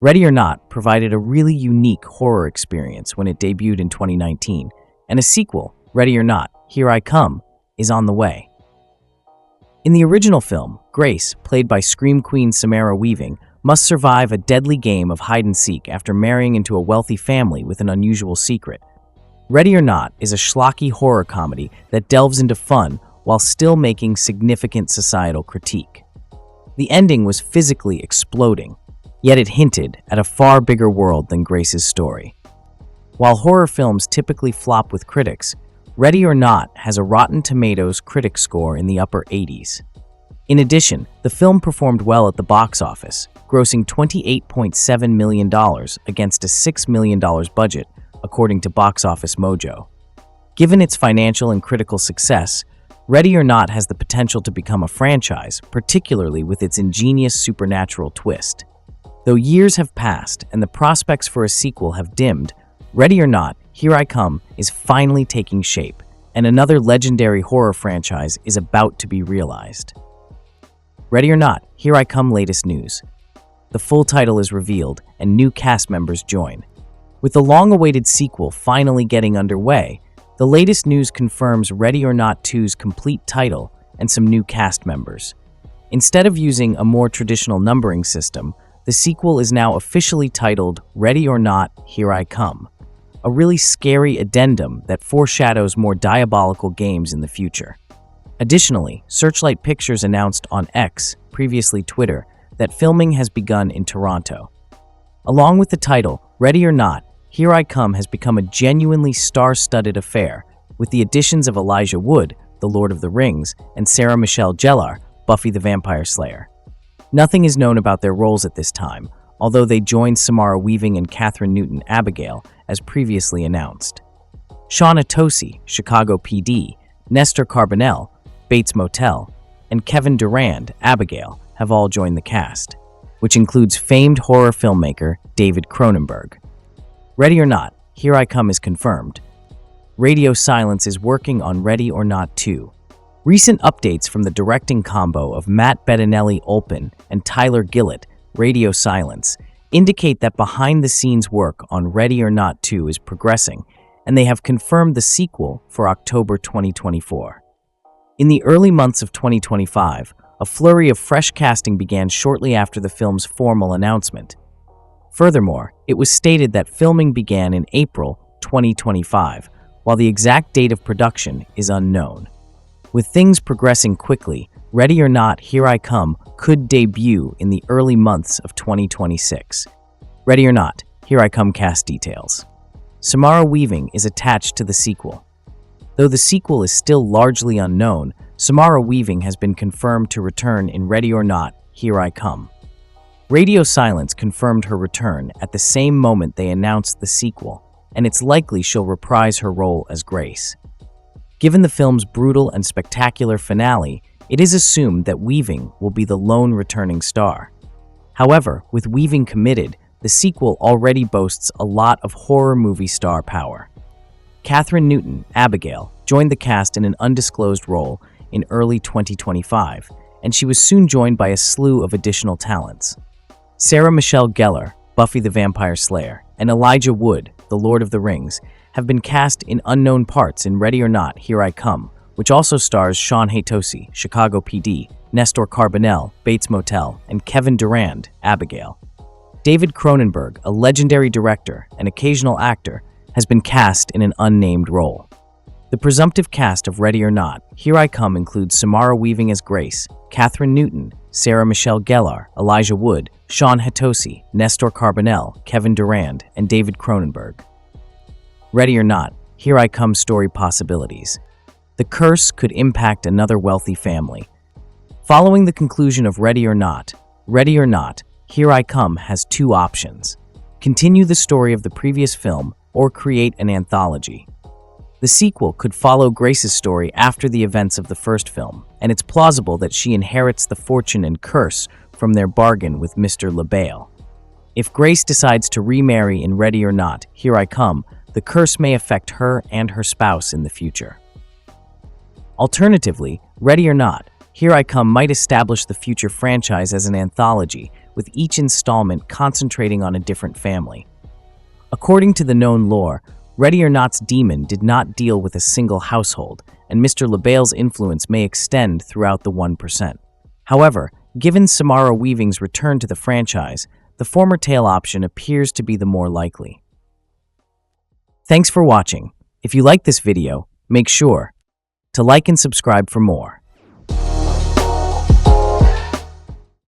Ready or Not provided a really unique horror experience when it debuted in 2019, and a sequel, Ready or Not, Here I Come, is on the way. In the original film, Grace, played by Scream Queen Samara Weaving, must survive a deadly game of hide-and-seek after marrying into a wealthy family with an unusual secret. Ready or Not is a schlocky horror comedy that delves into fun while still making significant societal critique. The ending was physically exploding, yet it hinted at a far bigger world than Grace's story. While horror films typically flop with critics, Ready or Not has a Rotten Tomatoes critic score in the upper 80s. In addition, the film performed well at the box office, grossing $28.7 million against a $6 million budget, according to Box Office Mojo. Given its financial and critical success, Ready or Not has the potential to become a franchise, particularly with its ingenious supernatural twist. Though years have passed and the prospects for a sequel have dimmed, Ready or Not, Here I Come is finally taking shape, and another legendary horror franchise is about to be realized. Ready or Not, Here I Come latest news. The full title is revealed, and new cast members join. With the long-awaited sequel finally getting underway, the latest news confirms Ready or Not 2's complete title and some new cast members. Instead of using a more traditional numbering system, the sequel is now officially titled Ready or Not, Here I Come, a really scary addendum that foreshadows more diabolical games in the future. Additionally, Searchlight Pictures announced on X, previously Twitter, that filming has begun in Toronto. Along with the title, Ready or Not, Here I Come has become a genuinely star-studded affair, with the additions of Elijah Wood, The Lord of the Rings, and Sarah Michelle Gellar, Buffy the Vampire Slayer. Nothing is known about their roles at this time, although they joined Samara Weaving and Catherine Newton Abigail, as previously announced. Sean Atosi, Chicago PD, Nestor Carbonell, Bates Motel, and Kevin Durand, Abigail, have all joined the cast, which includes famed horror filmmaker David Cronenberg. Ready or Not, Here I Come is confirmed. Radio Silence is working on Ready or Not 2. Recent updates from the directing combo of Matt Bettinelli-Olpin and Tyler Gillett, Radio Silence, indicate that behind-the-scenes work on Ready or Not 2 is progressing, and they have confirmed the sequel for October 2024. In the early months of 2025, a flurry of fresh casting began shortly after the film's formal announcement. Furthermore, it was stated that filming began in April 2025, while the exact date of production is unknown. With things progressing quickly, Ready or Not, Here I Come could debut in the early months of 2026. Ready or Not, Here I Come cast details. Samara Weaving is attached to the sequel. Though the sequel is still largely unknown, Samara Weaving has been confirmed to return in Ready or Not, Here I Come. Radio Silence confirmed her return at the same moment they announced the sequel, and it's likely she'll reprise her role as Grace. Given the film's brutal and spectacular finale, it is assumed that Weaving will be the lone returning star. However, with Weaving committed, the sequel already boasts a lot of horror movie star power. Catherine Newton, Abigail, joined the cast in an undisclosed role in early 2025, and she was soon joined by a slew of additional talents. Sarah Michelle Gellar, Buffy the Vampire Slayer, and Elijah Wood, The Lord of the Rings, have been cast in unknown parts in Ready or Not, Here I Come, which also stars Sean Atosi, Chicago PD, Nestor Carbonell, Bates Motel, and Kevin Durand, Abigail. David Cronenberg, a legendary director and occasional actor, has been cast in an unnamed role. The presumptive cast of Ready or Not, Here I Come includes Samara Weaving as Grace, Catherine Newton, Sarah Michelle Gellar, Elijah Wood, Sean Atosi, Nestor Carbonell, Kevin Durand, and David Cronenberg. Ready or Not, Here I Come story possibilities. The curse could impact another wealthy family. Following the conclusion of Ready or Not, Here I Come has two options: continue the story of the previous film or create an anthology. The sequel could follow Grace's story after the events of the first film, and it's plausible that she inherits the fortune and curse from their bargain with Mr. LaBelle. If Grace decides to remarry in Ready or Not, Here I Come, the curse may affect her and her spouse in the future. Alternatively, Ready or Not, Here I Come might establish the future franchise as an anthology, with each installment concentrating on a different family. According to the known lore, Ready or Not's demon did not deal with a single household, and Mr. LaBelle's influence may extend throughout the 1%. However, given Samara Weaving's return to the franchise, the former tale option appears to be the more likely. Thanks for watching. If you like this video, make sure to like and subscribe for more.